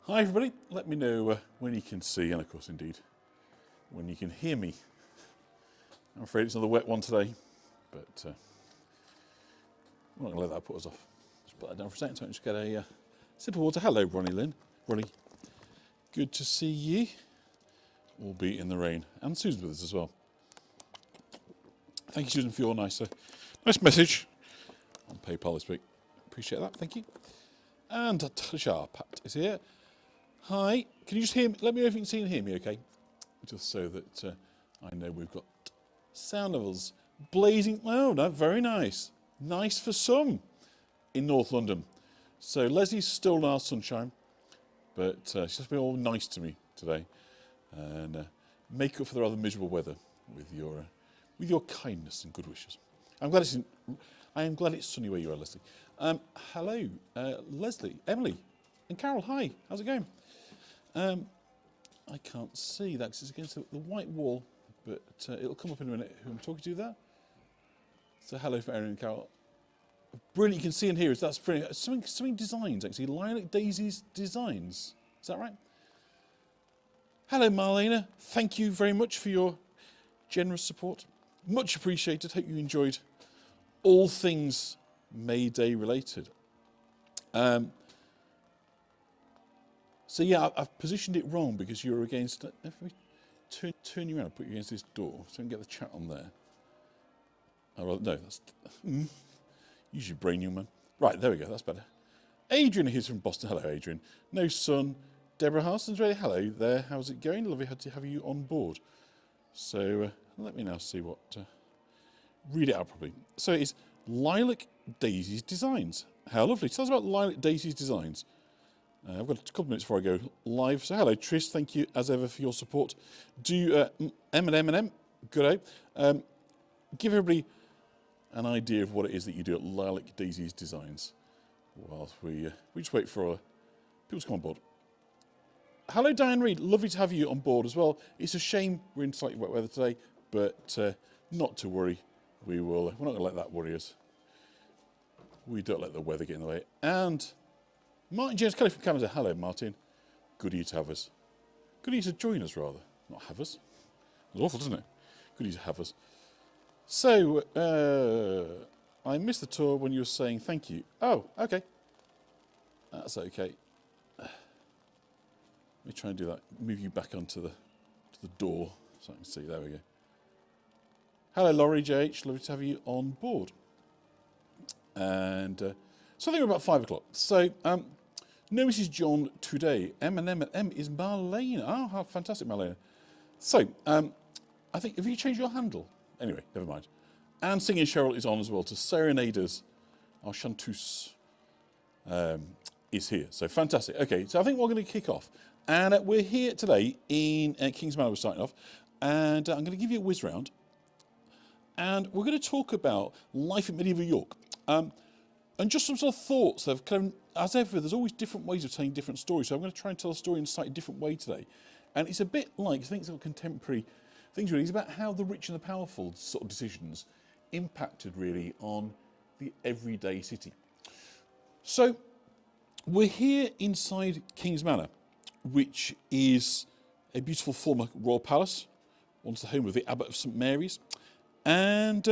Hi everybody, let me know when you can see, and of course indeed, when you can hear me. I'm afraid it's another wet one today, but we're not going to let that put us off. Just put that down for a second so I can just get a sip of water. Hello Ronnie Lynn. Ronnie, good to see you, albeit in the rain. And Susan's with us as well. Thank you Susan for your nice message on PayPal this week. Appreciate that, thank you. And Tasha Pat is here. Hi, can you just hear me? Let me know if you can see and hear me, okay? Just so that I know we've got sound levels blazing. Oh, no, very nice. Nice for some in North London. So Leslie's stolen our sunshine, but she's just been all nice to me today and make up for the rather miserable weather with your kindness and good wishes. I am glad it's sunny where you are, Leslie. Hello, Leslie, Emily, and Carol. Hi, how's it going? I can't see that because it's against the white wall, but it'll come up in a minute who I'm talking to there. So hello for Erin and Carol. Brilliant, you can see and hear us. That's brilliant. Something designs, actually. Lilac Daisy's Designs. Is that right? Hello, Marlena. Thank you very much for your generous support. Much appreciated. Hope you enjoyed all things May Day related. So yeah, I've positioned it wrong because you're against. If we turn you around, put you against this door, so I can get the chat on there. Oh, well, no, that's use your brain, young man. Right, there we go. That's better. Adrian is from Boston. Hello, Adrian. No son. Deborah Harson's ready. Hello there. How's it going? Lovely to have you on board. So let me now see what. Read it out properly. So it's Lilac Daisy's Designs. How lovely. Tell us about Lilac Daisy's Designs. I've got a couple of minutes before I go live. So hello, Tris. Thank you, as ever, for your support. Do M&M, good day. Give everybody an idea of what it is that you do at Lilac Daisy's Designs whilst we just wait for people to come on board. Hello, Diane Reid. Lovely to have you on board as well. It's a shame we're in slightly wet weather today, but not to worry. We're not going to let that worry us. We don't let the weather get in the way. And Martin James Kelly from Canada. Hello, Martin. Good of you to have us. Good of you to join us, rather. Not have us. It's awful, isn't it? Good of you to have us. So, I missed the tour when you were saying thank you. Oh, okay. That's okay. Let me try and do that. Move you back onto the door so I can see. There we go. Hello, Laurie JH. Lovely to have you on board. And so I think we're about 5 o'clock. So, no Mrs. John today. M&M is Marlena. Oh, how fantastic, Marlena. So, I think, have you changed your handle? Anyway, never mind. And Singing Cheryl is on as well to serenade us. Our chanteuse is here. So, fantastic. Okay, so I think we're going to kick off. And we're here today in King's Manor. We're starting off. And I'm going to give you a whiz round. And we're going to talk about life in medieval York. And just some sort of thoughts that have kind of, as ever, there's always different ways of telling different stories. So I'm going to try and tell a story in a slightly different way today. And it's a bit like things of contemporary things really. It's about how the rich and the powerful sort of decisions impacted really on the everyday city. So we're here inside King's Manor, which is a beautiful former royal palace, once the home of the Abbot of St Mary's. And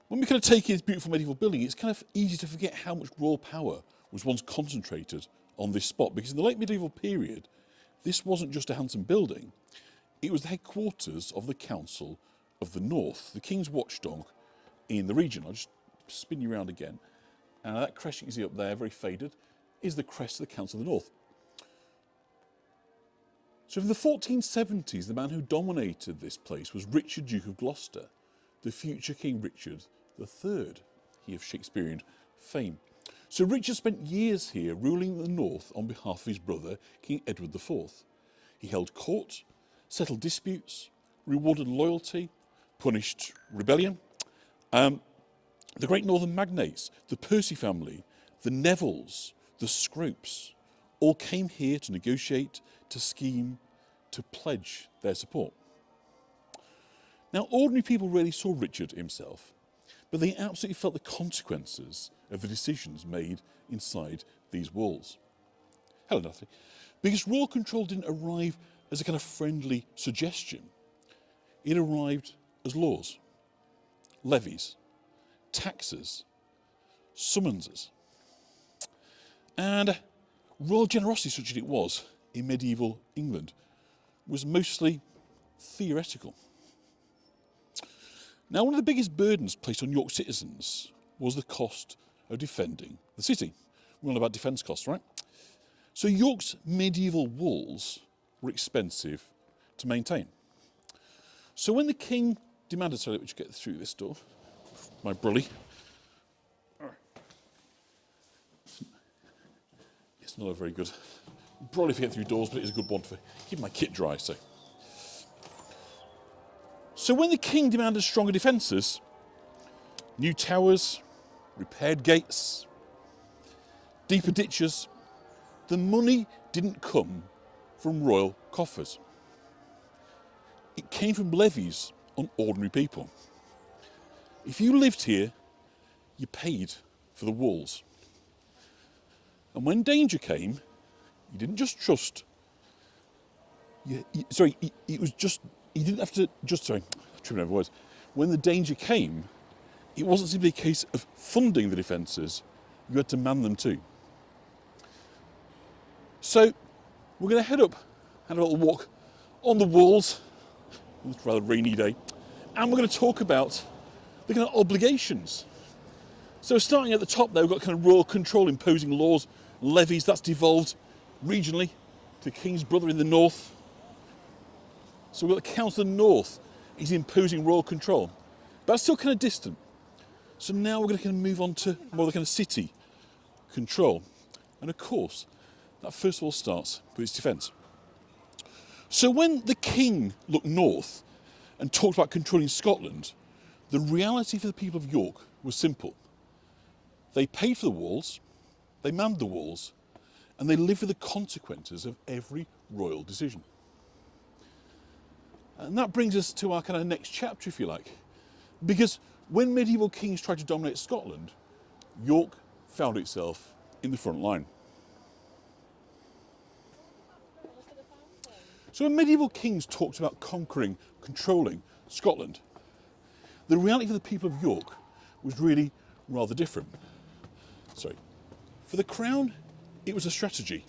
when we kind of take in this beautiful medieval building, it's kind of easy to forget how much royal power was once concentrated on this spot, because in the late medieval period, this wasn't just a handsome building, it was the headquarters of the Council of the North, the King's watchdog in the region. I'll just spin you around again. And that crest you can see up there, very faded, is the crest of the Council of the North. So in the 1470s, the man who dominated this place was Richard, Duke of Gloucester, the future King Richard III, he of Shakespearean fame. So Richard spent years here ruling the north on behalf of his brother, King Edward IV. He held court, settled disputes, rewarded loyalty, punished rebellion. The great northern magnates, the Percy family, the Nevilles, the Scropes, all came here to negotiate, to scheme, to pledge their support. Now, ordinary people really saw Richard himself, but they absolutely felt the consequences of the decisions made inside these walls. Hello, Natalie. Because royal control didn't arrive as a kind of friendly suggestion. It arrived as laws, levies, taxes, summonses. And royal generosity, such as it was in medieval England, was mostly theoretical. Now, one of the biggest burdens placed on York citizens was the cost of defending the city. We're on about defence costs, right? So York's medieval walls were expensive to maintain. So when the king demanded, sorry, let me just get through this door, my brully. It's not a very good brully for getting through doors, but it is a good one for keeping my kit dry. So when the king demanded stronger defences, new towers, repaired gates, deeper ditches, the money didn't come from royal coffers. It came from levies on ordinary people. If you lived here, you paid for the walls. And when danger came, you didn't just trust. You didn't have to just, tripping over words. When the danger came, it wasn't simply a case of funding the defences, you had to man them too. So we're going to head up, have a little walk on the walls. It's a rather rainy day. And we're going to talk about the kind of obligations. So starting at the top there, we've got kind of royal control imposing laws, levies. That's devolved regionally to King's brother in the north. So we've got the Council of the North is imposing royal control. But that's still kind of distant. So now we're going to kind of move on to more of the kind of city control. And of course, that first of all starts with its defence. So when the king looked north and talked about controlling Scotland, the reality for the people of York was simple. They paid for the walls, they manned the walls, and they lived with the consequences of every royal decision. And that brings us to our kind of next chapter, if you like. Because when medieval kings tried to dominate Scotland, York found itself in the front line. So when medieval kings talked about conquering, controlling Scotland, the reality for the people of York was really rather different. For the crown, it was a strategy.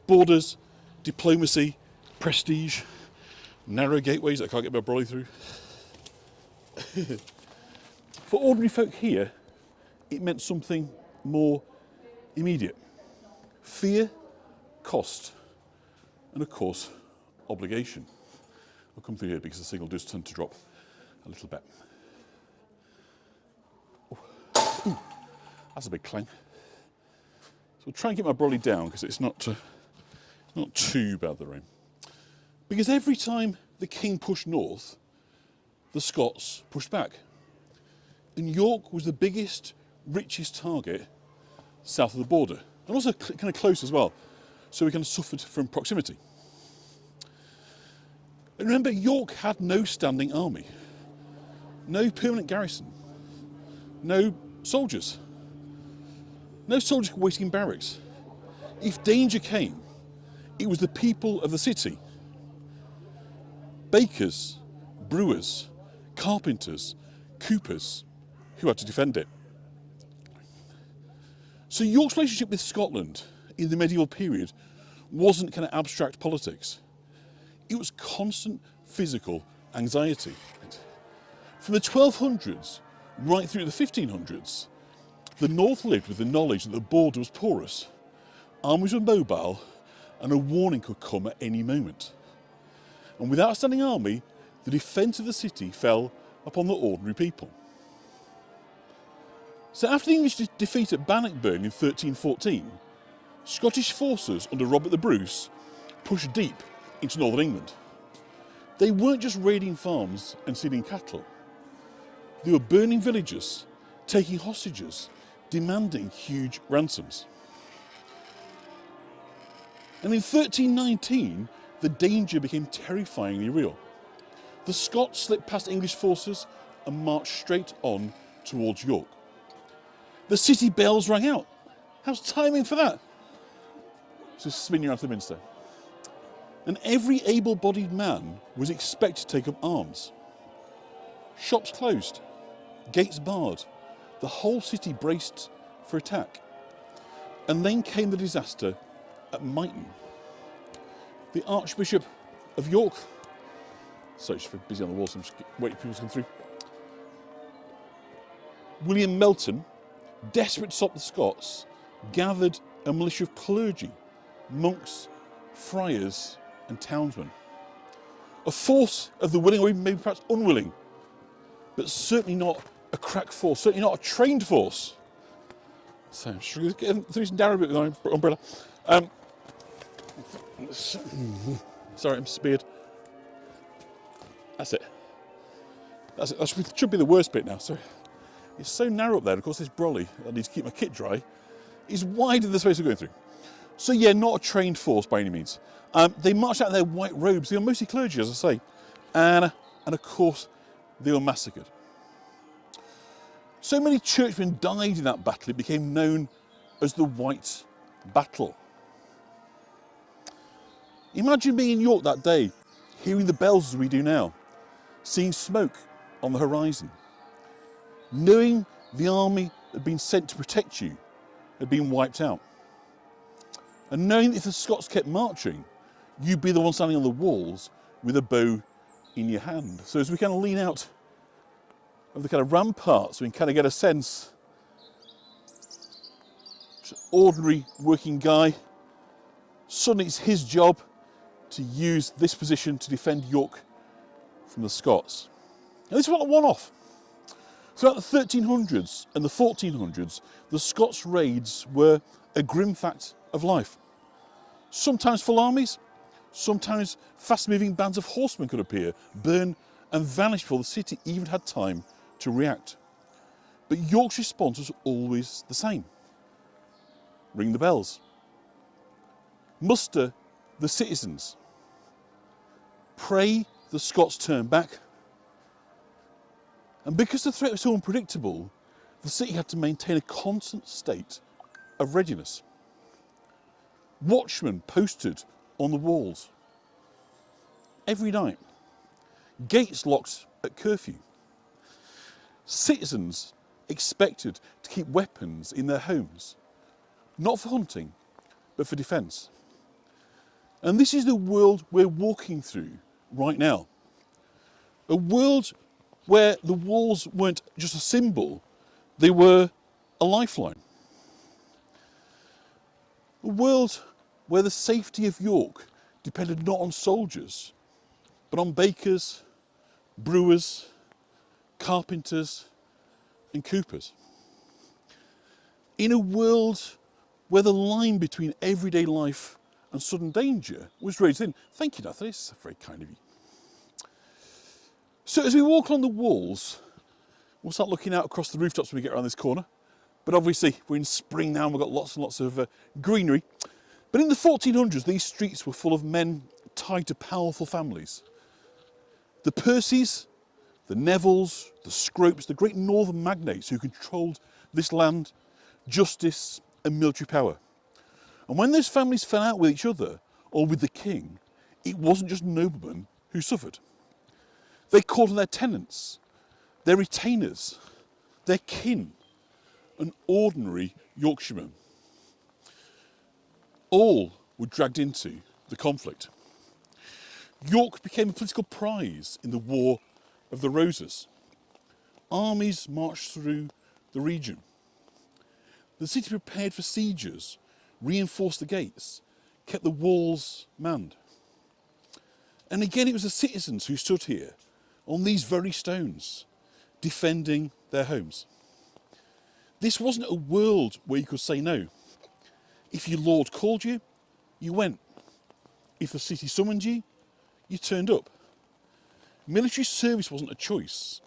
Borders, diplomacy, prestige, narrow gateways that I can't get my brolly through. For ordinary folk here, it meant something more immediate. Fear, cost, and of course, obligation. I'll come through here because the signal does tend to drop a little bit. Ooh, that's a big clang. So we'll try and get my brolly down because it's not too bad, the rain. Because every time the king pushed north, the Scots pushed back. And York was the biggest, richest target south of the border, and also kind of close as well. So we kind of suffered from proximity. And remember, York had no standing army, no permanent garrison, no soldiers waiting in barracks. If danger came, it was the people of the city, bakers, brewers, carpenters, coopers, who had to defend it. So York's relationship with Scotland in the medieval period wasn't kind of abstract politics. It was constant physical anxiety. From the 1200s right through the 1500s, the North lived with the knowledge that the border was porous, armies were mobile, and a warning could come at any moment. And without a standing army, the defence of the city fell upon the ordinary people. So after the English defeat at Bannockburn in 1314, Scottish forces under Robert the Bruce pushed deep into northern England. They weren't just raiding farms and stealing cattle. They were burning villages, taking hostages, demanding huge ransoms. And in 1319, the danger became terrifyingly real. The Scots slipped past English forces and marched straight on towards York. The city bells rang out. How's timing for that? So spinning around to the minster. And every able-bodied man was expected to take up arms. Shops closed, gates barred, the whole city braced for attack. And then came the disaster at Myton. The Archbishop of York, sorry, just busy on the wall, so I'm just waiting for people to come through. William Melton, desperate to stop the Scots, gathered a militia of clergy, monks, friars and townsmen. A force of the willing, or even maybe perhaps unwilling, but certainly not a crack force, certainly not a trained force. So I'm just going to get through some narrow bit with my umbrella. Sorry, I'm speared. That's it. That's it. That should be the worst bit now. So it's so narrow up there. Of course, this brolly, I need to keep my kit dry, is wider than the space we're going through. So yeah, not a trained force by any means. They marched out in their white robes. They were mostly clergy, as I say. And of course, they were massacred. So many churchmen died in that battle, it became known as the White Battle. Imagine being in York that day, hearing the bells as we do now, seeing smoke on the horizon, knowing the army that had been sent to protect you had been wiped out, and knowing that if the Scots kept marching, you'd be the one standing on the walls with a bow in your hand. So as we kind of lean out of the kind of ramparts, we can kind of get a sense, just an ordinary working guy, suddenly it's his job to use this position to defend York from the Scots. And this was not a one-off. Throughout the 1300s and the 1400s, the Scots raids were a grim fact of life. Sometimes full armies, sometimes fast-moving bands of horsemen could appear, burn and vanish before the city even had time to react. But York's response was always the same. Ring the bells. Muster the citizens. Pray the Scots turn back. And because the threat was so unpredictable, the city had to maintain a constant state of readiness. Watchmen posted on the walls every night. Gates locked at curfew. Citizens expected to keep weapons in their homes, not for hunting, but for defence. And this is the world we're walking through right now. A world where the walls weren't just a symbol, they were a lifeline. A world where the safety of York depended not on soldiers, but on bakers, brewers, carpenters and coopers. In a world where the line between everyday life and sudden danger was very thin. Thank you, Nathan, it's very kind of you. So as we walk along the walls, we'll start looking out across the rooftops when we get around this corner. But obviously we're in spring now and we've got lots and lots of greenery. But in the 1400s, these streets were full of men tied to powerful families. The Percys, the Nevilles, the Scropes, the great northern magnates who controlled this land, justice and military power. And when those families fell out with each other or with the king, it wasn't just noblemen who suffered. They called on their tenants, their retainers, their kin, and ordinary Yorkshiremen. All were dragged into the conflict. York became a political prize in the War of the Roses. Armies marched through the region. The city prepared for sieges, reinforced the gates, kept the walls manned. And again, it was the citizens who stood here on these very stones, defending their homes. This wasn't a world where you could say no. If your lord called you, you went. If the city summoned you, you turned up. Military service wasn't a choice.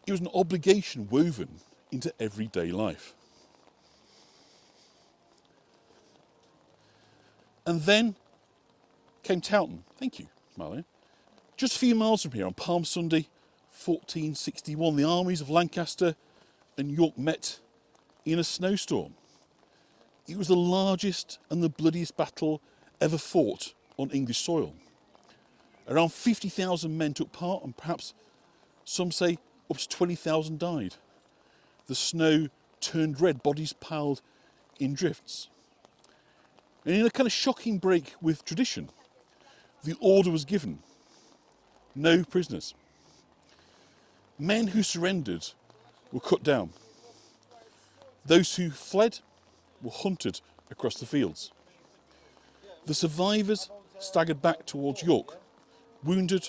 It was an obligation woven into everyday life. And then came Towton. Thank you, Marlene. Just a few miles from here on Palm Sunday, 1461, the armies of Lancaster and York met in a snowstorm. It was the largest and the bloodiest battle ever fought on English soil. Around 50,000 men took part, and perhaps some say up to 20,000 died. The snow turned red, bodies piled in drifts. And in a kind of shocking break with tradition, the order was given: no prisoners. Men who surrendered were cut down. Those who fled were hunted across the fields. The survivors staggered back towards York, wounded,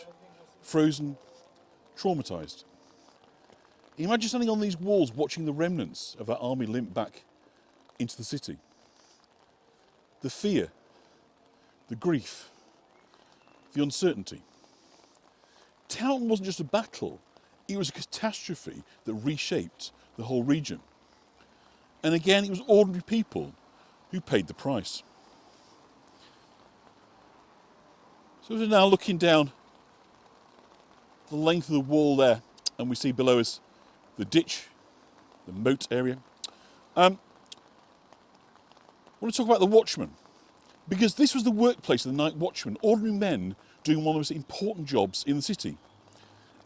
frozen, traumatised. Imagine standing on these walls watching the remnants of that army limp back into the city. The fear, the grief, the uncertainty. Towton wasn't just a battle, it was a catastrophe that reshaped the whole region. And again, it was ordinary people who paid the price. So we're now looking down the length of the wall there, and we see below us the ditch, the moat area. I want to talk about the watchmen, because this was the workplace of the night watchman, ordinary men doing one of the most important jobs in the city.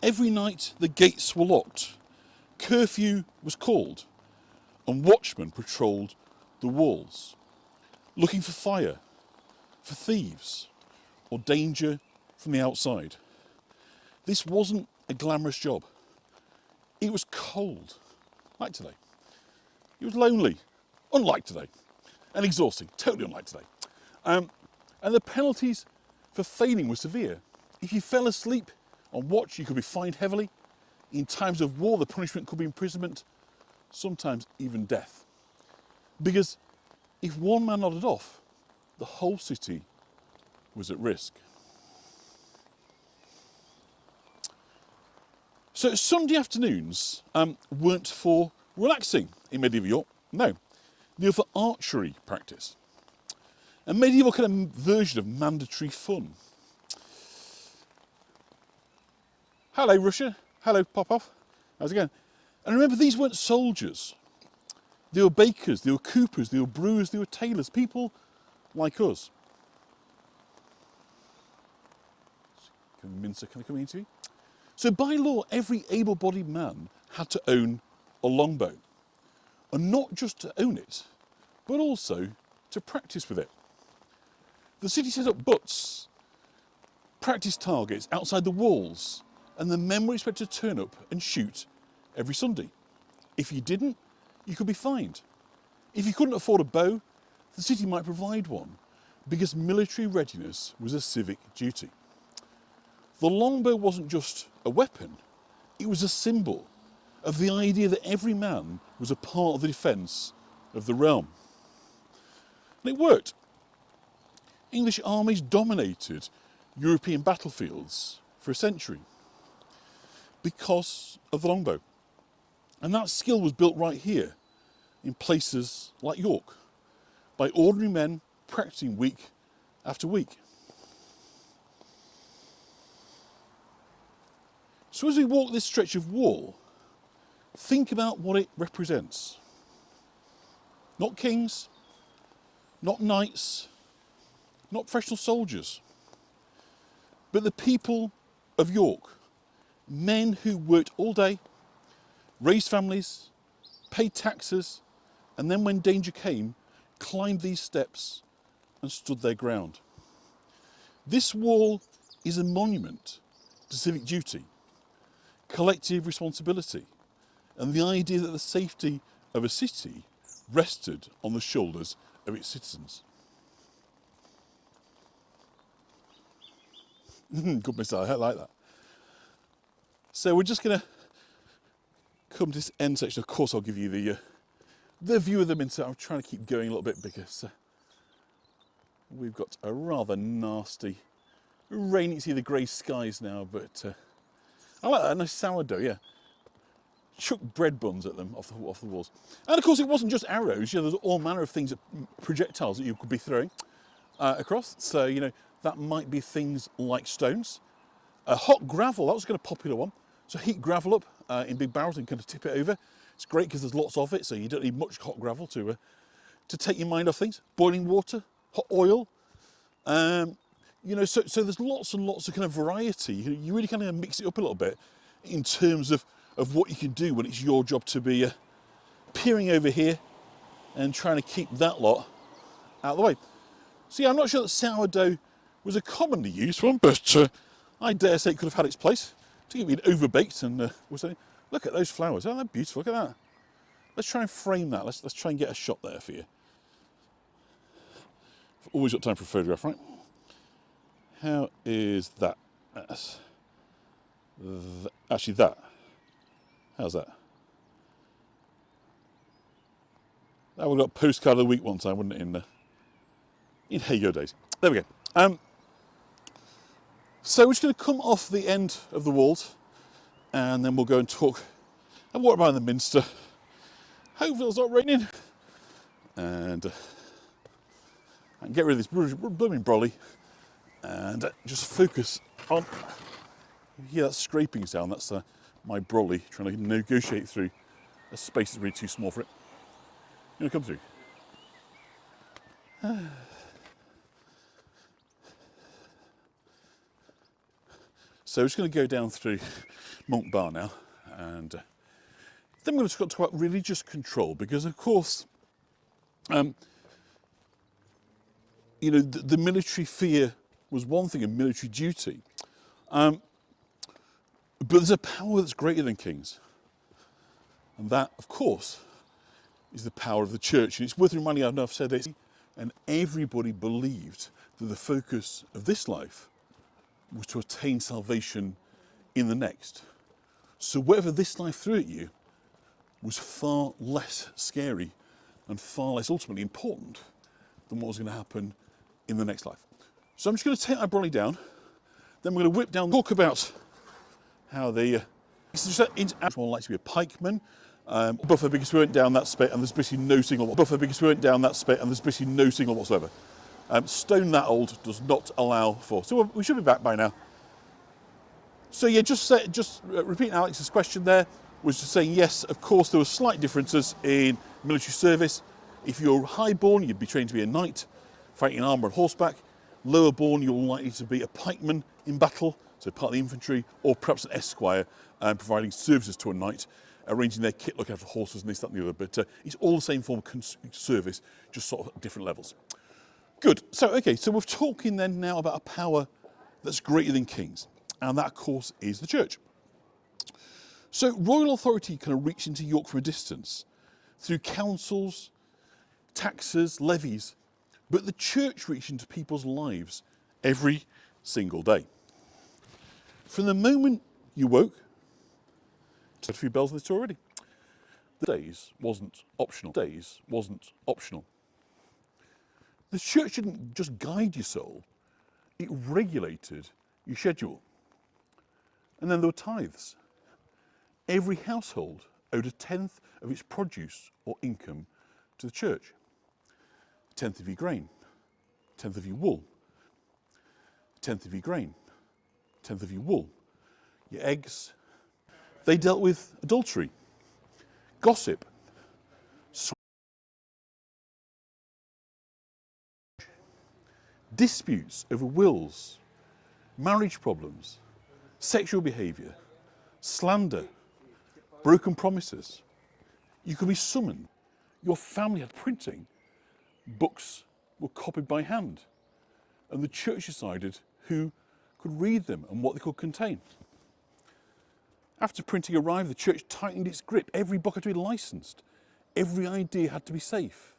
Every night the gates were locked, curfew was called, and watchmen patrolled the walls, looking for fire, for thieves, or danger from the outside. This wasn't a glamorous job. It was cold, like today. It was lonely, unlike today, and exhausting, totally unlike today. And the penalties for failing were severe. If you fell asleep on watch, you could be fined heavily. In times of war, the punishment could be imprisonment, sometimes even death. Because if one man nodded off, the whole city was at risk. So Sunday afternoons weren't for relaxing in medieval York. No, they were for archery practice. A medieval kind of version of mandatory fun. Hello, Russia. Hello, Popov. How's it going? And remember, these weren't soldiers. They were bakers, they were coopers, they were brewers, they were tailors, people like us. Can Mincer kind of come into you? So by law, every able-bodied man had to own a longbow. And not just to own it, but also to practice with it. The city set up butts, practice targets outside the walls, and the men were expected to turn up and shoot every Sunday. If you didn't, you could be fined. If you couldn't afford a bow, the city might provide one, because military readiness was a civic duty. The longbow wasn't just a weapon, it was a symbol of the idea that every man was a part of the defence of the realm. And it worked. English armies dominated European battlefields for a century because of the longbow. And that skill was built right here in places like York by ordinary men practicing week after week. So as we walk this stretch of wall, think about what it represents. Not kings, not knights, not professional soldiers, but the people of York, men who worked all day, raised families, paid taxes, and then when danger came, climbed these steps and stood their ground. This wall is a monument to civic duty, collective responsibility, and the idea that the safety of a city rested on the shoulders of its citizens. Good missile, I like that. So we're just going to come to this end section. Of course, I'll give you the view of the Minster. I'm trying to keep going a little bit because we've got a rather nasty rain. You can see the grey skies now, but I like that, a nice sourdough, yeah. Chuck bread buns at them off the walls. And of course, it wasn't just arrows. You know, there's all manner of things, projectiles that you could be throwing across. So, you know, that might be things like stones. Hot gravel, that was kind of popular one. So heat gravel up in big barrels and kind of tip it over. It's great because there's lots of it, so you don't need much hot gravel to to take your mind off things. Boiling water, hot oil. You know, so there's lots and lots of kind of variety. You really kind of mix it up a little bit in terms of what you can do when it's your job to be peering over here and trying to keep that lot out of the way. So yeah, I'm not sure that sourdough was a commonly used one, but I dare say it could have had its place. To keep it overbaked and look at those flowers. Aren't they beautiful? Look at that. Let's try and frame that. Let's try and get a shot there for you. I've always got time for a photograph, right? How is that? Actually, that. How's that? That would have got postcard of the week one time, wouldn't it? In Hey Go days. There we go. So we're just going to come off the end of the walls, and then we'll go and talk and walk around the Minster. Hopefully it's not raining, and I can get rid of this blooming brolly and just focus on. You hear that scraping sound? That's my brolly trying to negotiate through a space that's really too small for it. You want to come through? So we're just going to go down through Monk Bar now, and then we're going to talk about religious control, because of course, you know, the military fear was one thing, and military duty, but there's a power that's greater than kings, and that, of course, is the power of the church. And it's worth reminding, I know I've said this, and everybody believed that the focus of this life was to attain salvation in the next. So whatever this life threw at you was far less scary and far less ultimately important than what was going to happen in the next life. So I'm just going to take my brolly down, then we're going to whip down, talk about how one likes to be a pikeman, buffer, because we went down that spit and there's basically no signal. Buffer, because we went down that spit and there's basically no signal whatsoever. Stone that old does not allow for. So we should be back by now. So yeah, just repeating Alex's question there, was just saying yes, of course there were slight differences in military service. If you're highborn, you'd be trained to be a knight, fighting in armour and horseback. Lowerborn, you're likely to be a pikeman in battle, so part of the infantry, or perhaps an esquire, providing services to a knight, arranging their kit, looking after horses and this, that and the other. But it's all the same form of service, just sort of different levels. Good. So, okay, so we're talking then now about a power that's greater than kings, and that, of course, is the church. So royal authority kind of reached into York from a distance through councils, taxes, levies, but the church reached into people's lives every single day. From the moment you woke, said a few bells on this already, the days wasn't optional. Days wasn't optional. The church didn't just guide your soul, it regulated your schedule. And then there were tithes. Every household owed a tenth of its produce or income to the church. A tenth of your grain, a tenth of your wool, a tenth of your grain, a tenth of your wool, your eggs. They dealt with adultery, gossip, disputes over wills, marriage problems, sexual behaviour, slander, broken promises. You could be summoned. Your family had printing. Books were copied by hand. And the church decided who could read them and what they could contain. After printing arrived, the church tightened its grip. Every book had to be licensed. Every idea had to be safe.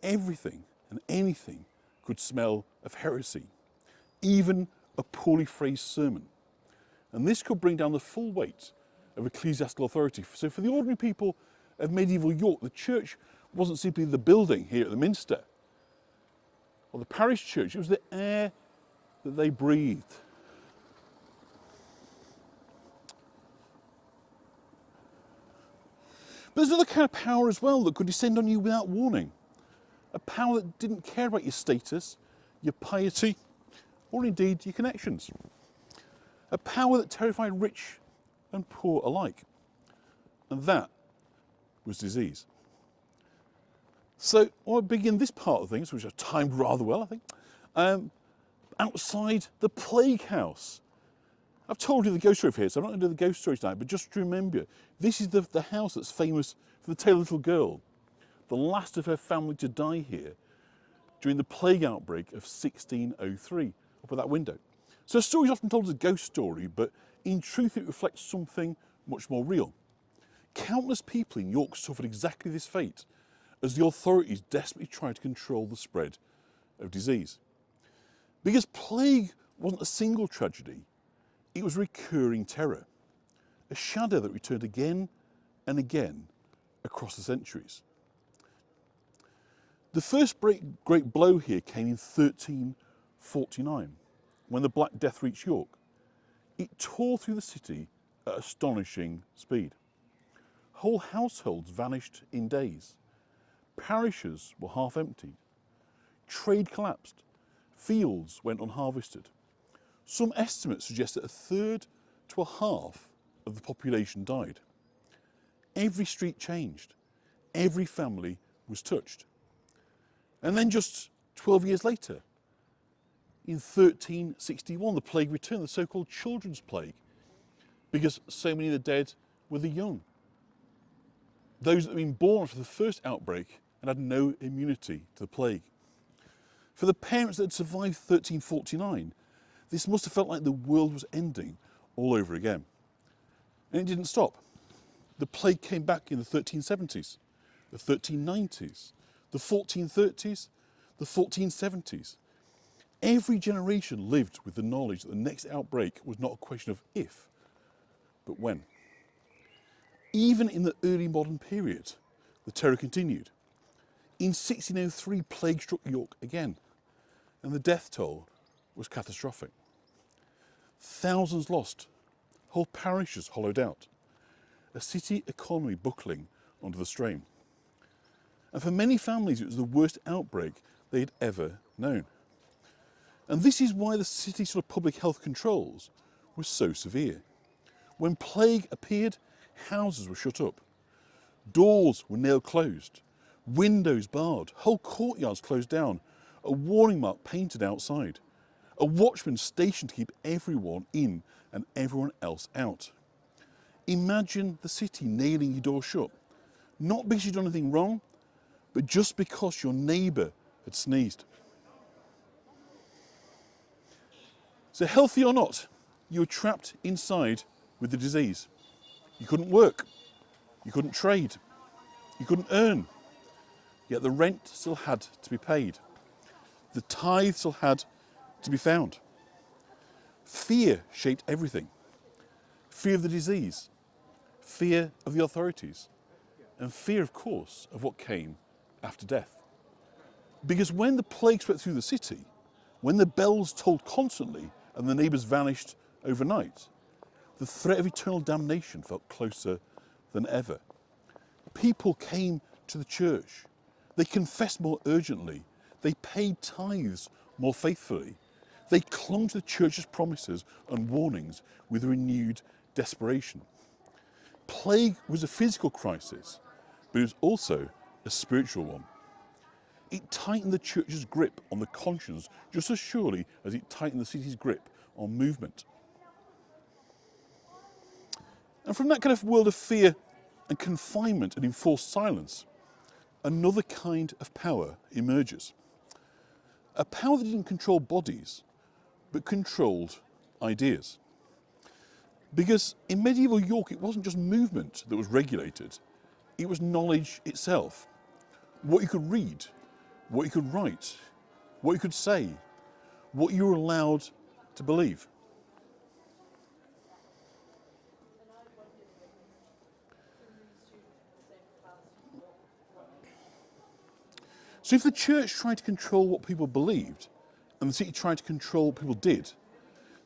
Everything and anything could smell of heresy, even a poorly phrased sermon. And this could bring down the full weight of ecclesiastical authority. So for the ordinary people of medieval York, the church wasn't simply the building here at the Minster, or the parish church, it was the air that they breathed. But there's another kind of power as well that could descend on you without warning. A power that didn't care about your status, your piety, or indeed your connections. A power that terrified rich and poor alike. And that was disease. So I want to begin this part of things, which I've timed rather well, I think, outside the plague house. I've told you the ghost story of here, so I'm not going to do the ghost story tonight, but just to remember, this is the house that's famous for the tale of the little girl, the last of her family to die here during the plague outbreak of 1603, up at that window. So a story is often told as a ghost story, but in truth it reflects something much more real. Countless people in York suffered exactly this fate, as the authorities desperately tried to control the spread of disease. Because plague wasn't a single tragedy, it was recurring terror, a shadow that returned again and again across the centuries. The first great blow here came in 1349, when the Black Death reached York. It tore through the city at astonishing speed. Whole households vanished in days. Parishes were half emptied. Trade collapsed. Fields went unharvested. Some estimates suggest that a third to a half of the population died. Every street changed. Every family was touched. And then just 12 years later, in 1361, the plague returned, the so-called children's plague, because so many of the dead were the young. Those that had been born after the first outbreak and had no immunity to the plague. For the parents that had survived 1349, this must have felt like the world was ending all over again. And it didn't stop. The plague came back in the 1370s, the 1390s, the 1430s, the 1470s. Every generation lived with the knowledge that the next outbreak was not a question of if, but when. Even in the early modern period, the terror continued. In 1603, plague struck York again, and the death toll was catastrophic. Thousands lost, whole parishes hollowed out, a city economy buckling under the strain. And for many families, it was the worst outbreak they'd ever known. And this is why the city's sort of public health controls were so severe. When plague appeared, houses were shut up, doors were nailed closed, windows barred, whole courtyards closed down, a warning mark painted outside, a watchman stationed to keep everyone in and everyone else out. Imagine the city nailing your door shut, not because you'd done anything wrong, but just because your neighbour had sneezed. So healthy or not, you were trapped inside with the disease. You couldn't work, you couldn't trade, you couldn't earn, yet the rent still had to be paid. The tithe still had to be found. Fear shaped everything. Fear of the disease, fear of the authorities, and fear, of course, of what came after death. Because when the plague swept through the city, when the bells tolled constantly and the neighbours vanished overnight, the threat of eternal damnation felt closer than ever. People came to the church. They confessed more urgently. They paid tithes more faithfully. They clung to the church's promises and warnings with renewed desperation. Plague was a physical crisis, but it was also a spiritual one. It tightened the church's grip on the conscience just as surely as it tightened the city's grip on movement. And from that kind of world of fear and confinement and enforced silence, another kind of power emerges. A power that didn't control bodies, but controlled ideas. Because in medieval York, it wasn't just movement that was regulated, it was knowledge itself. What you could read, what you could write, what you could say, what you were allowed to believe. So if the church tried to control what people believed, and the city tried to control what people did,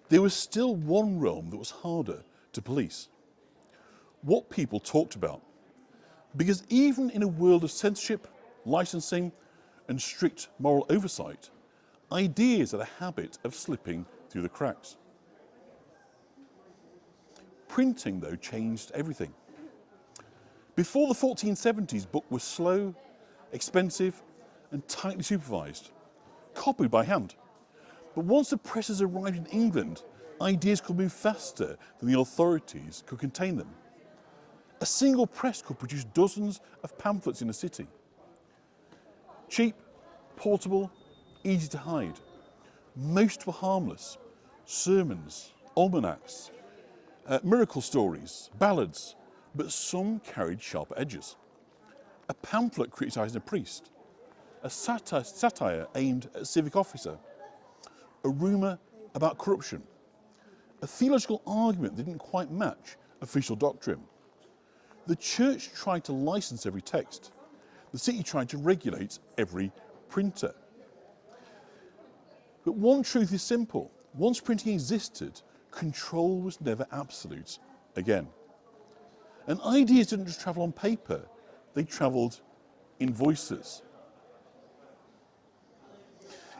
there was still one realm that was harder to police. What people talked about. Because even in a world of censorship, licensing, and strict moral oversight, ideas had a habit of slipping through the cracks. Printing, though, changed everything. Before the 1470s, book was slow, expensive and tightly supervised, copied by hand. But once the presses arrived in England, ideas could move faster than the authorities could contain them. A single press could produce dozens of pamphlets in a city. Cheap, portable, easy to hide. Most were harmless. Sermons, almanacs, miracle stories, ballads, but some carried sharp edges. A pamphlet criticising a priest, a satire aimed at a civic officer, a rumour about corruption, a theological argument that didn't quite match official doctrine. The church tried to license every text. The city tried to regulate every printer. But one truth is simple. Once printing existed, control was never absolute again. And ideas didn't just travel on paper, they travelled in voices.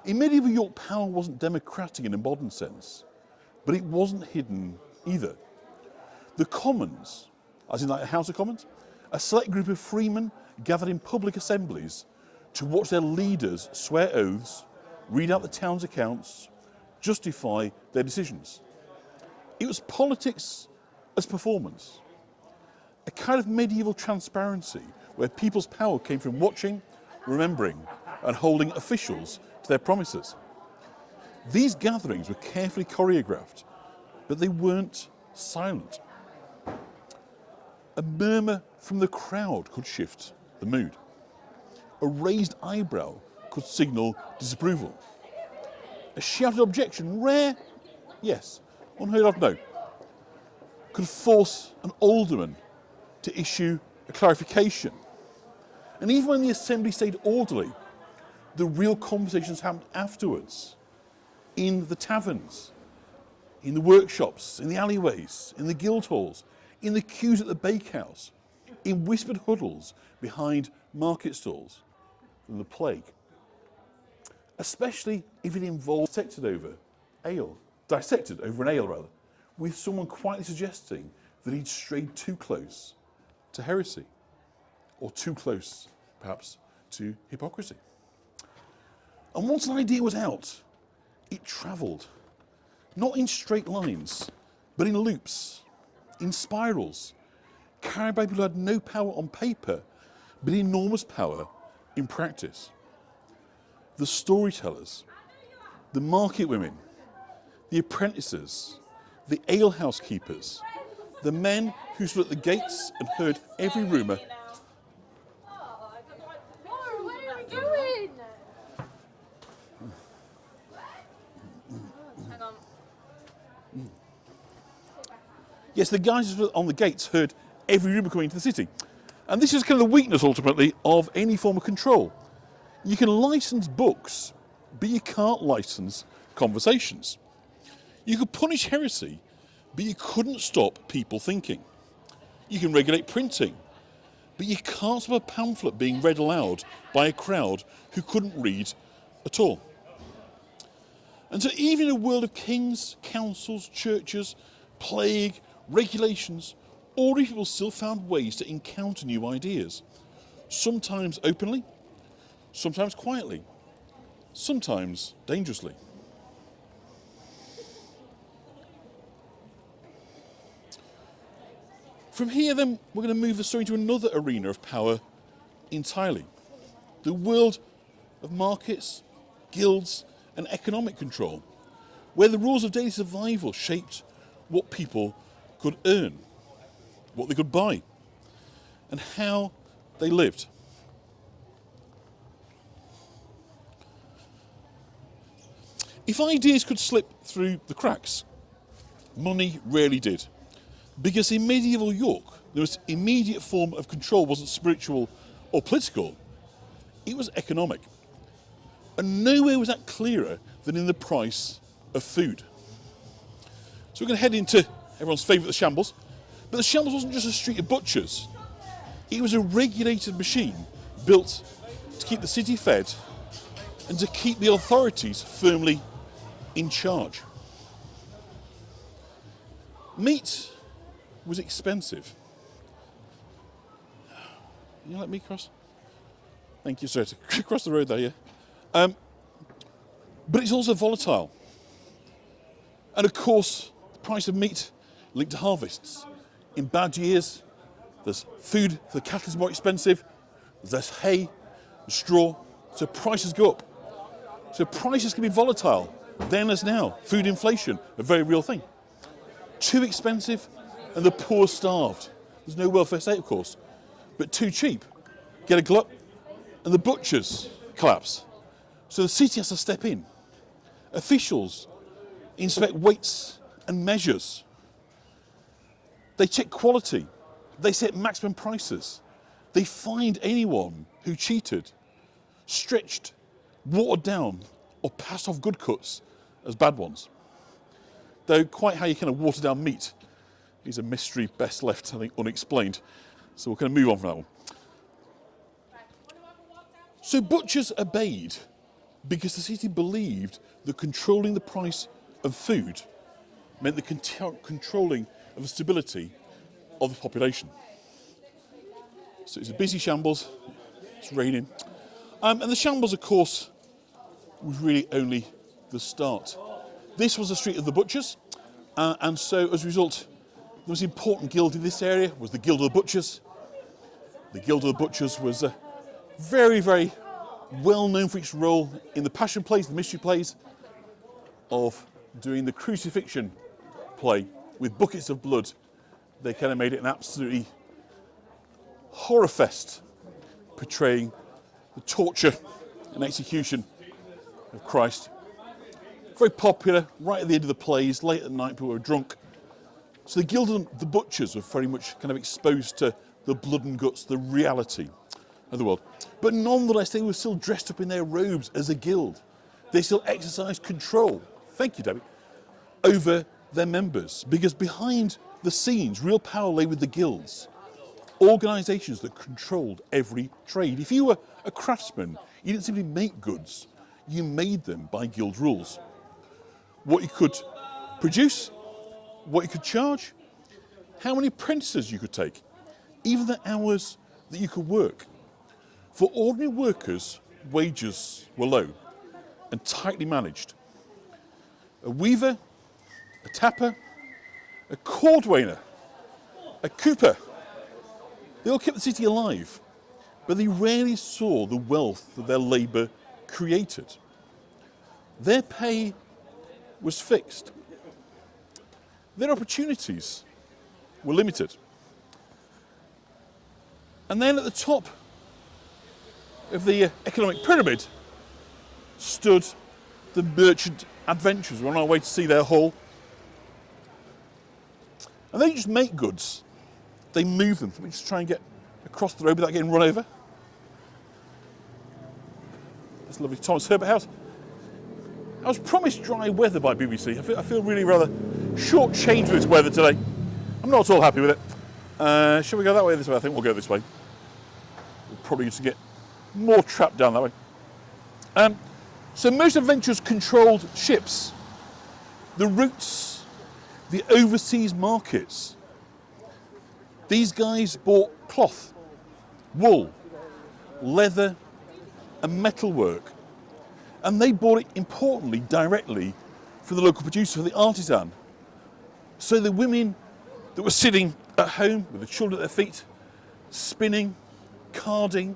In medieval York, power wasn't democratic in a modern sense, but it wasn't hidden either. The Commons, as in like a House of Commons, a select group of freemen gathered in public assemblies to watch their leaders swear oaths, read out the town's accounts, justify their decisions. It was politics as performance, a kind of medieval transparency where people's power came from watching, remembering, and holding officials to their promises. These gatherings were carefully choreographed, but they weren't silent. A murmur from the crowd could shift the mood. A raised eyebrow could signal disapproval. A shouted objection, rare, yes, unheard of, no, could force an alderman to issue a clarification. And even when the assembly stayed orderly, the real conversations happened afterwards, in the taverns, in the workshops, in the alleyways, in the guild halls, in the queues at the bakehouse, in whispered huddles behind market stalls, than the plague. Especially if it involved dissected over an ale, with someone quietly suggesting that he'd strayed too close to heresy, or too close, perhaps, to hypocrisy. And once an idea was out, it travelled, not in straight lines, but in loops, in spirals, carried by people who had no power on paper, but enormous power in practice. The storytellers, the market women, the apprentices, the alehouse keepers, the men who stood at the gates and heard every rumour. What are we doing? Hang on. Yes, the guys who stood on the gates heard every rumour coming into the city. And this is kind of the weakness, ultimately, of any form of control. You can license books, but you can't license conversations. You could punish heresy, but you couldn't stop people thinking. You can regulate printing, but you can't stop a pamphlet being read aloud by a crowd who couldn't read at all. And so even in a world of kings, councils, churches, plague, regulations, ordinary people still found ways to encounter new ideas, sometimes openly, sometimes quietly, sometimes dangerously. From here, then, we're going to move the story into another arena of power entirely. The world of markets, guilds, and economic control, where the rules of daily survival shaped what people could earn, what they could buy, and how they lived. If ideas could slip through the cracks, money rarely did. Because in medieval York, the most immediate form of control wasn't spiritual or political, it was economic. And nowhere was that clearer than in the price of food. So we're going to head into everyone's favourite, the shambles. But the shambles wasn't just a street of butchers. It was a regulated machine built to keep the city fed and to keep the authorities firmly in charge. Meat was expensive. You let me cross? Thank you, sir. Across the road there, yeah. But it's also volatile. And of course, the price of meat linked to harvests. In bad years, there's food for the cattle is more expensive, there's less hay, straw, so prices go up. So prices can be volatile, then as now. Food inflation, a very real thing. Too expensive, and the poor starved. There's no welfare state, of course, but too cheap. Get a glut, and the butchers collapse. So the city has to step in. Officials inspect weights and measures. They check quality. They set maximum prices. They find anyone who cheated, stretched, watered down, or passed off good cuts as bad ones. Though quite how you kind of water down meat is a mystery best left, I think, unexplained. So we're going to move on from that one. So butchers obeyed because the city believed that controlling the price of food meant the controlling of the stability of the population. So it's a busy shambles, it's raining. And the shambles, of course, was really only the start. This was the street of the butchers, and so as a result, the most important guild in this area was the Guild of the Butchers. The Guild of the Butchers was very, very well known for its role in the Passion plays, the mystery plays, of doing the crucifixion play with buckets of blood. They kind of made it an absolutely horror fest, portraying the torture and execution of Christ. Very popular, right at the end of the plays, late at night, people were drunk. So the Guild of the Butchers were very much kind of exposed to the blood and guts, the reality of the world. But nonetheless, they were still dressed up in their robes as a guild. They still exercised control, thank you, Debbie, over their members. Because behind the scenes, real power lay with the guilds, organisations that controlled every trade. If you were a craftsman, you didn't simply make goods, you made them by guild rules. What you could produce, what you could charge, how many apprentices you could take, even the hours that you could work. For ordinary workers, wages were low and tightly managed. A weaver, a tapper, a cordwainer, a cooper, they all kept the city alive, but they rarely saw the wealth that their labour created. Their pay was fixed. Their opportunities were limited. And then at the top of the economic pyramid stood the merchant adventurers. We're on our way to see their hall. And they just make goods. They move them. Let me just try and get across the road without getting run over. That's lovely Thomas Herbert House. I was promised dry weather by BBC. I feel really rather short-changed with this weather today. I'm not at all happy with it. Shall we go that way or this way? I think we'll go this way. We're probably going to get more trapped down that way. So most adventurers controlled ships, the routes, the overseas markets. These guys bought cloth, wool, leather, and metalwork. And they bought it, importantly, directly from the local producer, the artisan. So the women that were sitting at home with the children at their feet, spinning, carding,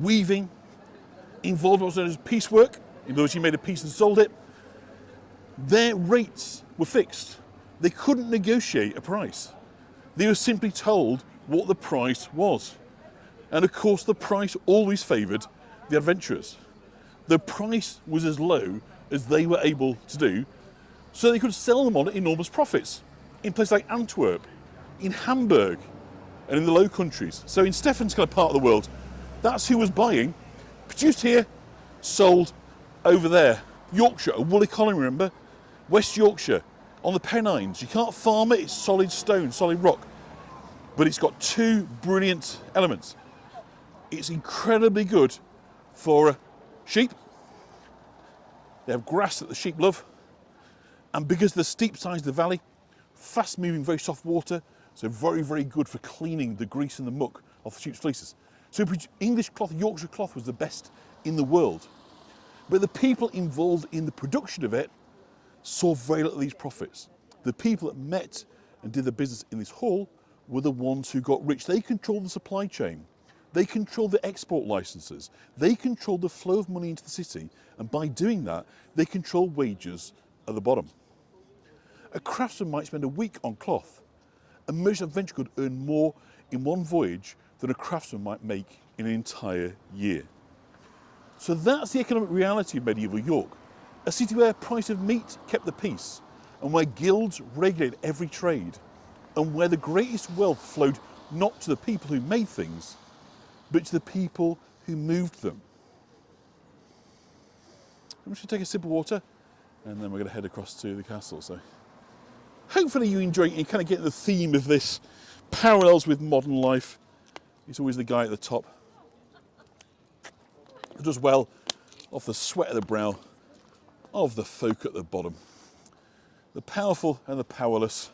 weaving, involved in what's known as piecework, in other words, you made a piece and sold it, their rates were fixed. They couldn't negotiate a price. They were simply told what the price was. And of course, the price always favoured the adventurers. The price was as low as they were able to do, so they could sell them on at enormous profits in places like Antwerp, in Hamburg, and in the Low Countries. So in Stefan's kind of part of the world, that's who was buying, produced here, sold over there. Yorkshire, a woolly colony, remember? West Yorkshire, on the Pennines. You can't farm it, it's solid stone, solid rock. But it's got two brilliant elements. It's incredibly good for sheep. They have grass that the sheep love. And because of the steep sides of the valley, fast moving, very soft water, so very, very good for cleaning the grease and the muck off the sheep's fleeces. So English cloth, Yorkshire cloth, was the best in the world. But the people involved in the production of it saw very little of these profits. The people that met and did the business in this hall were the ones who got rich. They controlled the supply chain. They controlled the export licenses. They controlled the flow of money into the city. And by doing that, they controlled wages at the bottom. A craftsman might spend a week on cloth. A merchant of venture could earn more in one voyage than a craftsman might make in an entire year. So that's the economic reality of medieval York. A city where price of meat kept the peace, and where guilds regulated every trade, and where the greatest wealth flowed not to the people who made things, but to the people who moved them. I'm just going to take a sip of water, and then we're going to head across to the castle. So, hopefully you enjoy it. You kind of get the theme of this parallels with modern life. It's always the guy at the top who does well off the sweat of the brow of the folk at the bottom. The powerful and the powerless.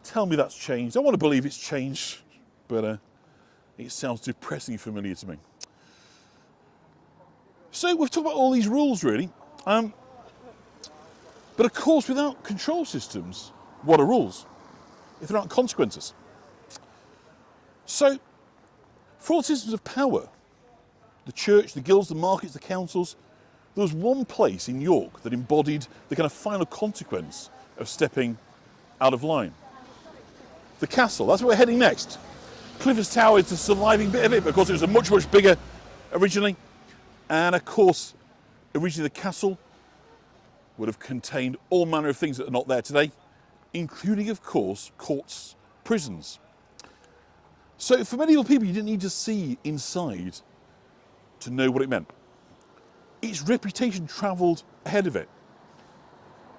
Tell me that's changed. I want to believe it's changed, but it sounds depressingly familiar to me. So we've talked about all these rules, really. But of course, without control systems, what are rules if there aren't consequences? So, for all systems of power, the church, the guilds, the markets, the councils, there was one place in York that embodied the kind of final consequence of stepping out of line. The castle. That's where we're heading next. Clifford's Tower is the surviving bit of it, because it was a much, much bigger originally. And of course, originally the castle would have contained all manner of things that are not there today, including, of course, courts, prisons. So for medieval people, you didn't need to see inside to know what it meant. Its reputation travelled ahead of it.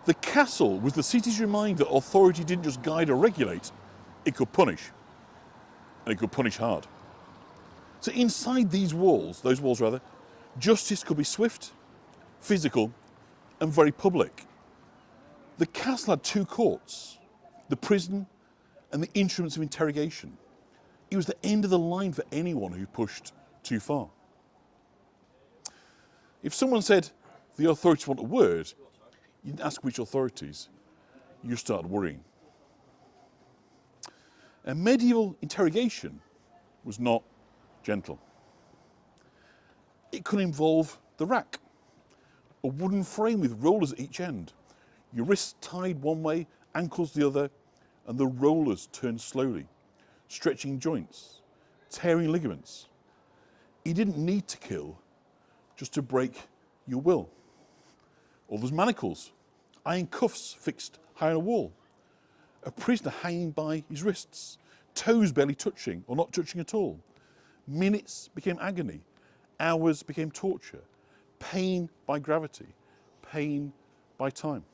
The castle was the city's reminder that authority didn't just guide or regulate, it could punish. And it could punish hard. So inside these walls, those walls rather, justice could be swift, physical, and very public. The castle had two courts, the prison and the instruments of interrogation. It was the end of the line for anyone who pushed too far. If someone said, the authorities want a word, you didn't ask which authorities, you started worrying. A medieval interrogation was not gentle. It could involve the rack, a wooden frame with rollers at each end, your wrists tied one way, ankles the other, and the rollers turned slowly, stretching joints, tearing ligaments. You didn't need to kill just to break your will. Or there's manacles, iron cuffs fixed high on a wall, a prisoner hanging by his wrists, toes barely touching or not touching at all. Minutes became agony, hours became torture, pain by gravity, pain by time.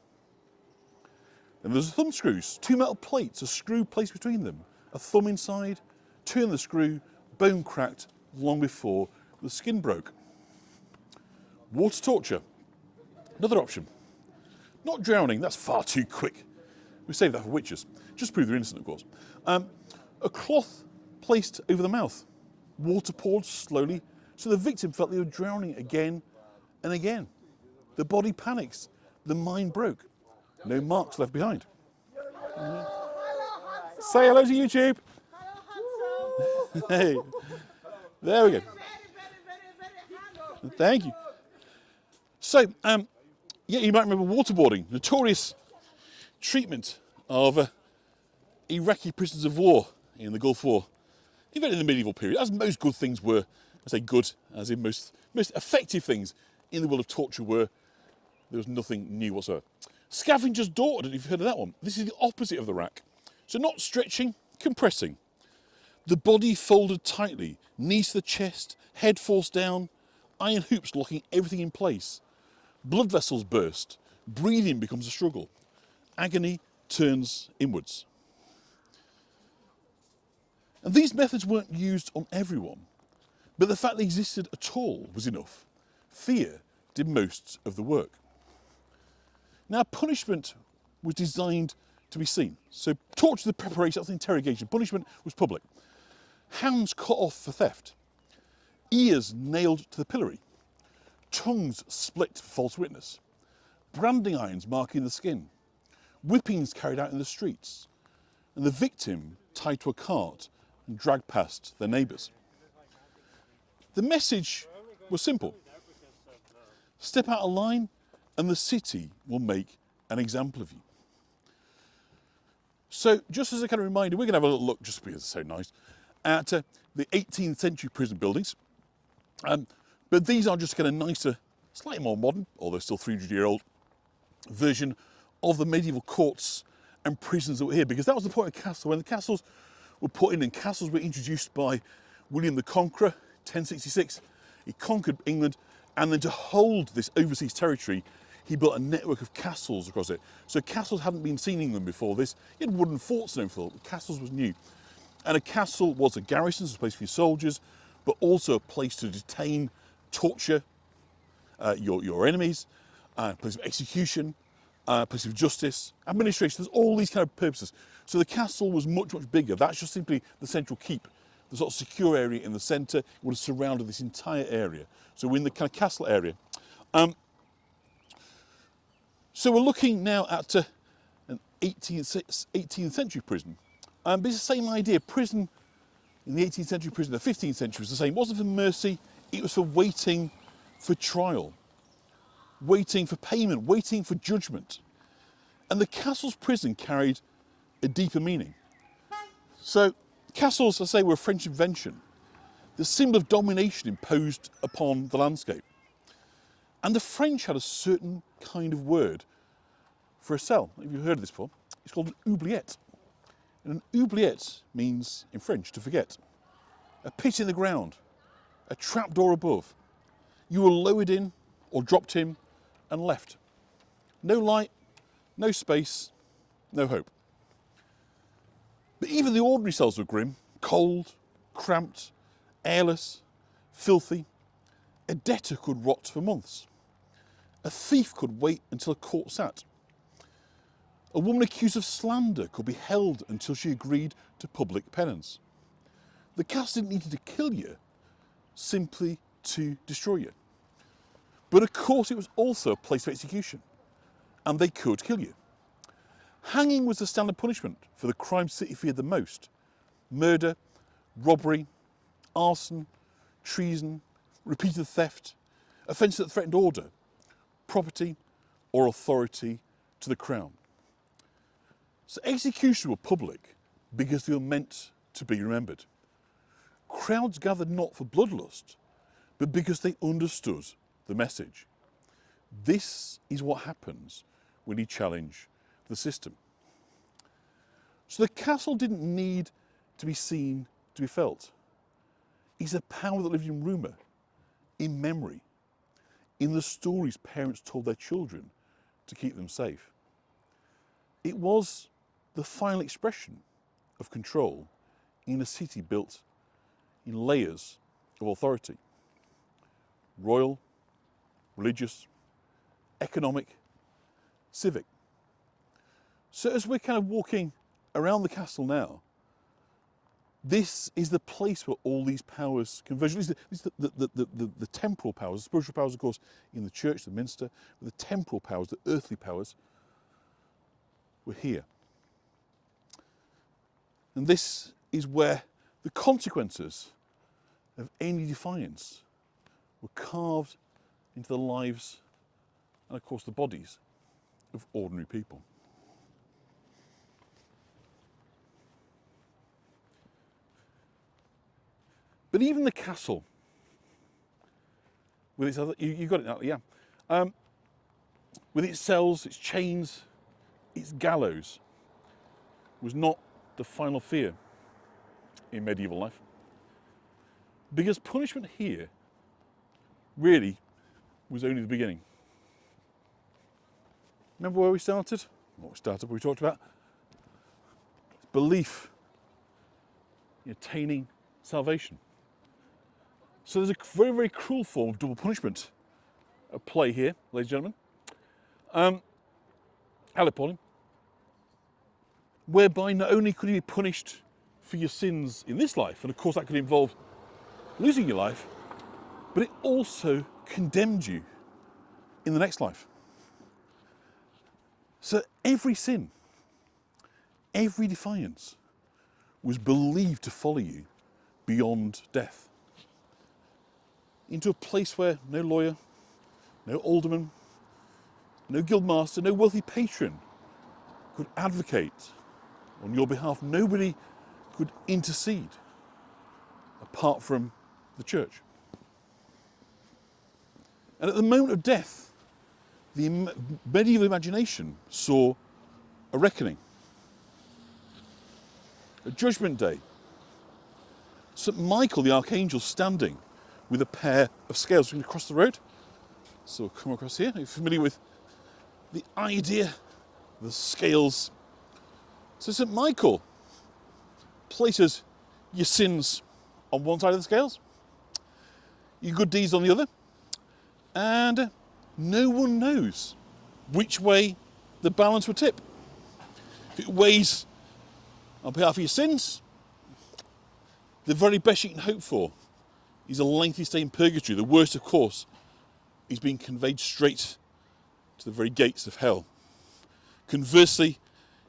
And there's thumb screws, two metal plates, a screw placed between them, a thumb inside, turn the screw, bone cracked long before the skin broke. Water torture, another option. Not drowning, that's far too quick. We save that for witches, just to prove they're innocent, of course. A cloth placed over the mouth, water poured slowly, so the victim felt they were drowning again and again. The body panics, the mind broke, no marks left behind. Say hello to YouTube. Hey, there we go. Thank you. So, yeah, you might remember waterboarding, notorious treatment of Iraqi prisoners of war in the Gulf War, even in the medieval period, as most good things were. I say good, as in most effective things in the world of torture were. There was nothing new whatsoever. Scavenger's door, I don't know if you've heard of that one. This is the opposite of the rack. So not stretching, compressing. The body folded tightly, knees to the chest, head forced down, iron hoops locking everything in place. Blood vessels burst, breathing becomes a struggle. Agony turns inwards. And these methods weren't used on everyone, but the fact they existed at all was enough. Fear did most of the work. Now, punishment was designed to be seen. So torture, the preparation, that's the interrogation. Punishment was public. Hands cut off for theft. ears nailed to the pillory, tongues split for false witness, branding irons marking the skin, whippings carried out in the streets, and the victim tied to a cart and dragged past their neighbours. The message was simple. Step out of line and the city will make an example of you. So just as a kind of reminder, we're going to have a little look, just because it's so nice, at the 18th century prison buildings. But these are just kind of nicer, slightly more modern, although still 300-year-old, version of the medieval courts and prisons that were here, because that was the point of castle. When the castles were put in, and castles were introduced by William the Conqueror, 1066, he conquered England, and then to hold this overseas territory, he built a network of castles across it. So castles hadn't been seen in England before this. You had wooden forts and everything, but castles was new. And a castle was a garrison, so a place for your soldiers, but also a place to detain, torture your enemies, a place of execution, a place of justice, administration. There's all these kind of purposes. So the castle was much, much bigger. That's just simply the central keep, the sort of secure area in the centre. It would have surrounded this entire area. So we're in the kind of castle area. So we're looking now at an 18th century prison. But it's the same idea. Prison in the 18th century, prison in the 15th century was the same. It wasn't for mercy, it was for waiting for trial, waiting for payment, waiting for judgment. And the castle's prison carried a deeper meaning. So castles, I say, were a French invention, the symbol of domination imposed upon the landscape. And the French had a certain kind of word for a cell. If you've heard of this before, it's called an oubliette. And an oubliette means, in French, to forget. A pit in the ground, a trapdoor above. You were lowered in or dropped in and left. No light, no space, no hope. But even the ordinary cells were grim, cold, cramped, airless, filthy. A debtor could rot for months. A thief could wait until a court sat. A woman accused of slander could be held until she agreed to public penance. The castle didn't need to kill you, simply to destroy you. But of course it was also a place of execution, and they could kill you. Hanging was the standard punishment for the crime City feared the most. Murder, robbery, arson, treason, repeated theft, offences that threatened order, property or authority to the crown. So executions were public because they were meant to be remembered. Crowds gathered not for bloodlust, but because they understood the message. This is what happens when you challenge the system. So the castle didn't need to be seen to be felt. It's a power that lived in rumour, in memory, in the stories parents told their children to keep them safe. It was the final expression of control in a city built in layers of authority. Royal, religious, economic, civic. So as we're kind of walking around the castle now, this is the place where all these powers converge. This is the temporal powers, the spiritual powers, of course, in the church, the minster, but the temporal powers, the earthly powers, were here. And this is where the consequences of any defiance were carved into the lives and, of course, the bodies of ordinary people. But even the castle, with its other, you got it now, yeah. With its cells, its chains, its gallows, was not the final fear in medieval life. Because punishment here really was only the beginning. Remember where we started? What we talked about? Belief in attaining salvation. So there's a very, very cruel form of double punishment at play here, ladies and gentlemen. Hello, Pauline. Whereby not only could you be punished for your sins in this life, and of course that could involve losing your life, but it also condemned you in the next life. So every sin, every defiance was believed to follow you beyond death, into a place where no lawyer, no alderman, no guildmaster, no wealthy patron could advocate on your behalf. Nobody could intercede apart from the church. And at the moment of death, the medieval imagination saw a reckoning, a judgment day. St. Michael the Archangel standing with a pair of scales going across the road. So we'll come across here. Are you familiar with the idea, the scales? So St. Michael places your sins on one side of the scales, your good deeds on the other, and no one knows which way the balance will tip. If it weighs on behalf of your sins, the very best you can hope for is a lengthy stay in purgatory. The worst, of course, is being conveyed straight to the very gates of hell. Conversely,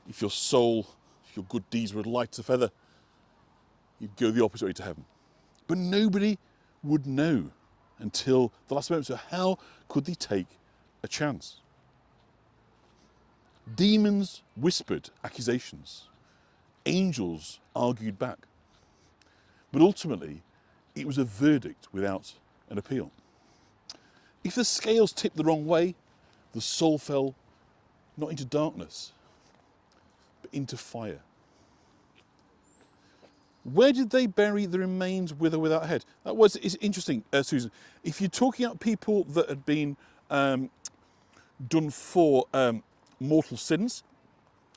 if your soul, if your good deeds were light as a feather, you'd go the opposite way to heaven. But nobody would know until the last moment. So how could they take a chance? Demons whispered accusations. Angels argued back. But ultimately, it was a verdict without an appeal. If the scales tipped the wrong way, the soul fell not into darkness, but into fire. Where did they bury the remains, with or without a head? It's interesting, Susan. If you're talking about people that had been done for mortal sins,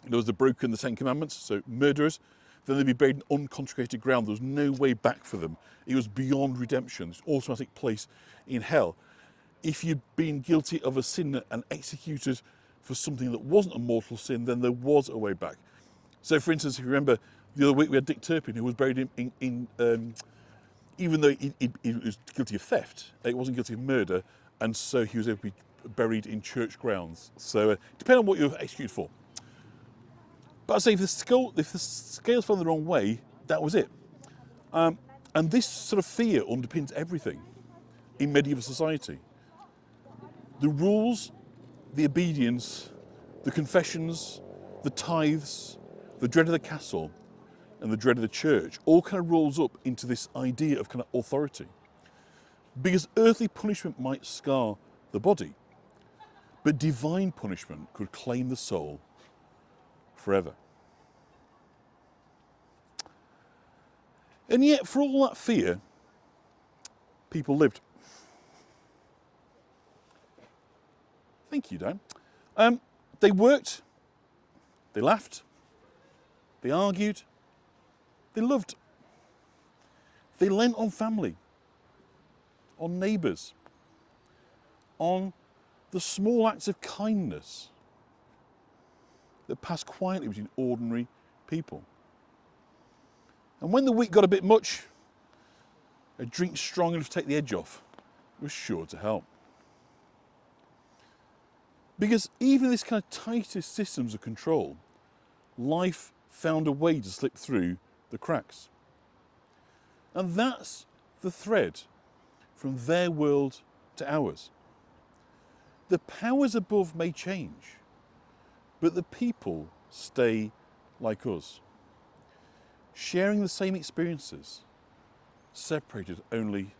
those that broken the Ten Commandments, so murderers, then they'd be buried in unconsecrated ground. There was no way back for them. It was beyond redemption. It's automatic place in hell. If you'd been guilty of a sin and executed for something that wasn't a mortal sin, then there was a way back. So, for instance, if you remember, the other week we had Dick Turpin, who was buried in even though he was guilty of theft, he wasn't guilty of murder, and so he was able to be buried in church grounds. So, depending on what you're executed for. But I say, if the scales fell the wrong way, that was it. And this sort of fear underpins everything in medieval society. The rules, the obedience, the confessions, the tithes, the dread of the castle, and the dread of the church all kind of rolls up into this idea of kind of authority. Because earthly punishment might scar the body, but divine punishment could claim the soul forever. And yet, for all that fear, people lived. Thank you, Dan. They worked, they laughed, they argued, they loved. They lent on family, on neighbours, on the small acts of kindness that pass quietly between ordinary people. And when the wheat got a bit much, a drink strong enough to take the edge off was sure to help. Because even in this kind of tightest systems of control, life found a way to slip through the cracks. And that's the thread from their world to ours. The powers above may change, but the people stay like us, sharing the same experiences, separated only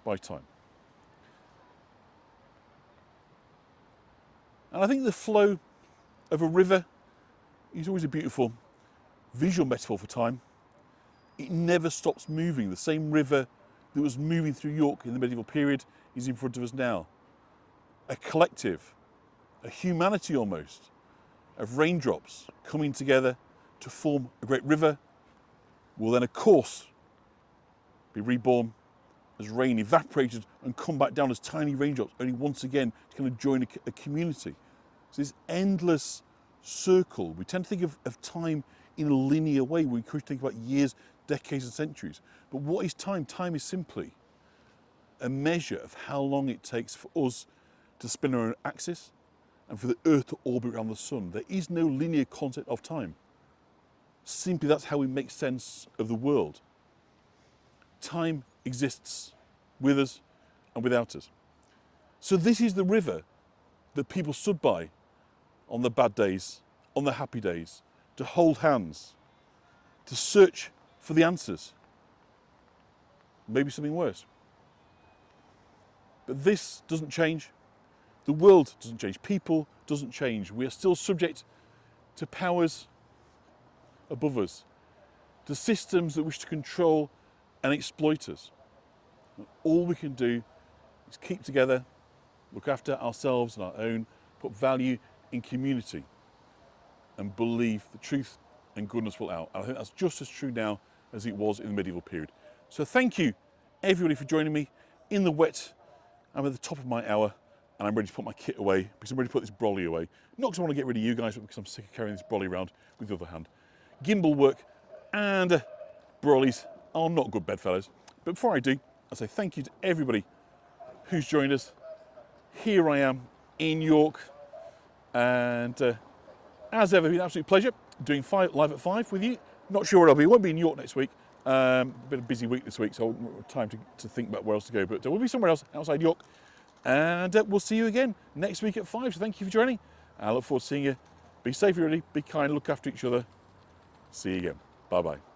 by time. And I think the flow of a river is always a beautiful visual metaphor for time. It never stops moving. The same river that was moving through York in the medieval period is in front of us now. A collective, a humanity almost, of raindrops coming together to form a great river will then, of course, be reborn as rain evaporated and come back down as tiny raindrops, only once again to kind of join a community. So this endless circle. We tend to think of time in a linear way. We encourage to think about years, decades and centuries. But what is time? Time is simply a measure of how long it takes for us to spin our own axis and for the Earth to orbit around the sun. There is no linear concept of time. Simply that's how we make sense of the world. Time exists with us and without us. So this is the river that people stood by on the bad days, on the happy days, to hold hands, to search for the answers. Maybe something worse. But this doesn't change. The world doesn't change. People doesn't change. We are still subject to powers above us, to systems that wish to control and exploit us. And all we can do is keep together, look after ourselves and our own, put value in community, and believe the truth and goodness will out. And I think that's just as true now as it was in the medieval period. So thank you, everybody, for joining me in the wet. I'm at the top of my hour, and I'm ready to put my kit away, because I'm ready to put this brolly away. Not because I want to get rid of you guys, but because I'm sick of carrying this brolly around with the other hand. Gimbal work and brollies are not good bedfellows. But before I do, I say thank you to everybody who's joined us. Here I am in York, and as ever, it's been an absolute pleasure doing Live at 5 with you. Not sure where I'll be. I won't be in York next week. Been a busy week this week, so time to think about where else to go. But we'll be somewhere else outside York, and we'll see you again next week at 5. So thank you for joining. I look forward to seeing you. Be safe, everybody. Be kind. Look after each other. See you again. Bye-bye.